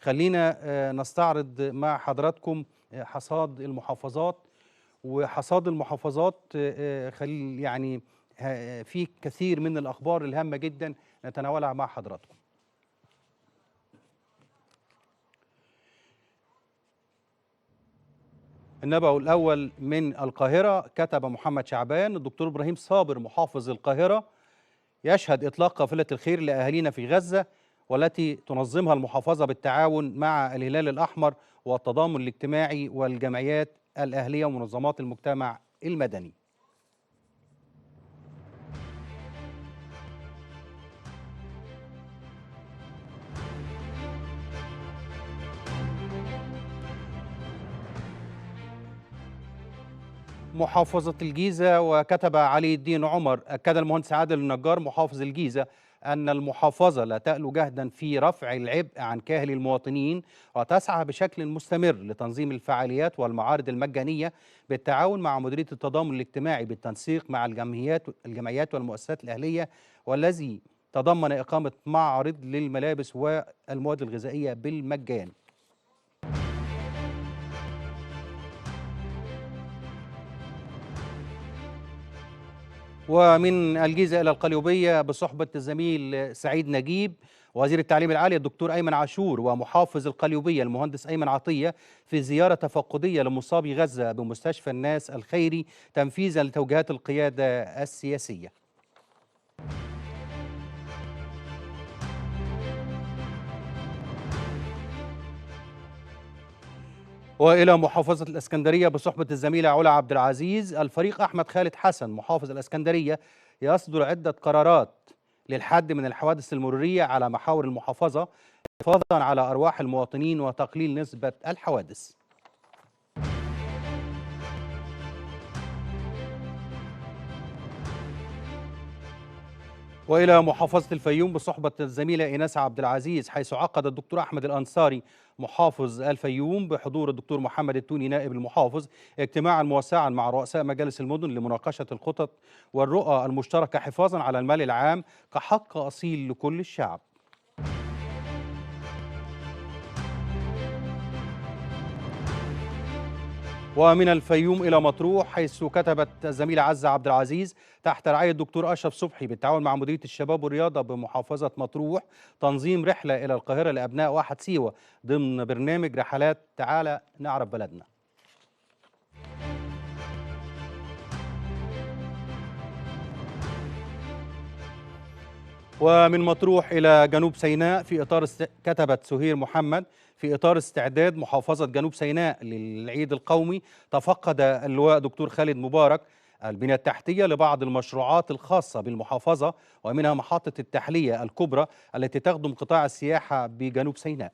خلينا نستعرض مع حضراتكم حصاد المحافظات. وحصاد المحافظات يعني في كثير من الأخبار الهامة جدا نتناولها مع حضراتكم. النبأ الأول من القاهرة، كتب محمد شعبان: الدكتور إبراهيم صابر محافظ القاهرة يشهد إطلاق قافلة الخير لأهالينا في غزة، والتي تنظمها المحافظة بالتعاون مع الهلال الأحمر والتضامن الاجتماعي والجمعيات الأهلية ومنظمات المجتمع المدني. محافظة الجيزة، وكتب علي الدين عمر: أكد المهندس عادل النجار محافظ الجيزة أن المحافظة لا تألو جهدا في رفع العبء عن كاهل المواطنين، وتسعى بشكل مستمر لتنظيم الفعاليات والمعارض المجانية بالتعاون مع مديرية التضامن الاجتماعي بالتنسيق مع الجمعيات والمؤسسات الأهلية، والذي تضمن إقامة معرض للملابس والمواد الغذائية بالمجان. ومن الجيزة إلى القليوبية بصحبة الزميل سعيد نجيب، وزير التعليم العالي الدكتور أيمن عاشور ومحافظ القليوبية المهندس أيمن عطية في زيارة تفقدية لمصابي غزة بمستشفى الناس الخيري تنفيذا لتوجيهات القيادة السياسية. وإلى محافظة الإسكندرية بصحبة الزميلة علا عبد العزيز، الفريق أحمد خالد حسن محافظ الإسكندرية يصدر عدة قرارات للحد من الحوادث المرورية على محاور المحافظة حفاظا على أرواح المواطنين وتقليل نسبة الحوادث. وإلى محافظة الفيوم بصحبة الزميلة إيناس عبد العزيز، حيث عقد الدكتور أحمد الأنصاري محافظ الفيوم بحضور الدكتور محمد التوني نائب المحافظ اجتماعا موسعا مع رؤساء مجالس المدن لمناقشة الخطط والرؤى المشتركة حفاظا على المال العام كحق أصيل لكل الشعب. ومن الفيوم إلى مطروح، حيث كتبت الزميلة عزة عبد العزيز: تحت رعاية الدكتور أشرف صبحي بالتعاون مع مديرية الشباب والرياضة بمحافظة مطروح تنظيم رحلة إلى القاهرة لأبناء واحد سيوة ضمن برنامج رحلات تعالى نعرف بلدنا. ومن مطروح إلى جنوب سيناء في إطار كتبت سهير محمد: في إطار استعداد محافظة جنوب سيناء للعيد القومي، تفقد اللواء دكتور خالد مبارك البنية التحتية لبعض المشروعات الخاصة بالمحافظة، ومنها محطة التحلية الكبرى التي تخدم قطاع السياحة بجنوب سيناء.